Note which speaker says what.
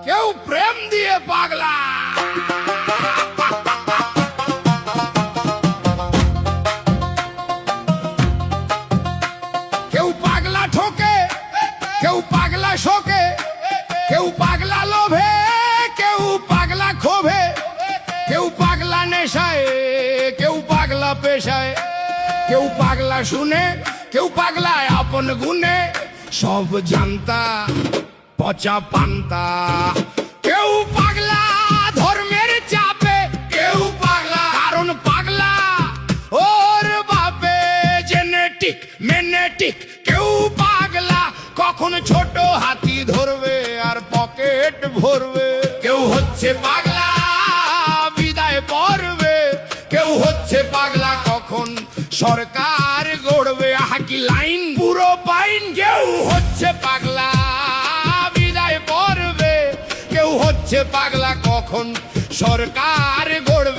Speaker 1: কেউ প্রেম দিয়ে পাগলা। কেউ পাগলা ঠোকে, কেউ পাগলা শোকে, কেউ পাগলা লোভে, কেউ পাগলা ক্ষোভে, কেউ পাগলা নেশায়, কেউ পাগলা পেশায়, কেউ পাগলা শুনে, কেউ পাগলায় আপন গুনে, সব জানতা পচা পান্তা। কেউ পাগলা ধর্মের চাপে, কেউ পাগলা কারণ পাগলা ওর বাপে, জেনেটিক মেনেটিক। কেউ পাগলা কখন ছোট হাতি ধরবে আর পকেট ভরবে। কেউ হচ্ছে পাগলা বিদায় পড়বে, কেউ হচ্ছে পাগলা কখন সরকার গড়বে। হাকি লাইন পুরো পাইন। কেউ হচ্ছে পাগলা বিদায় পড়বে, কেউ হচ্ছে পাগলা কখন সরকার গড়বে।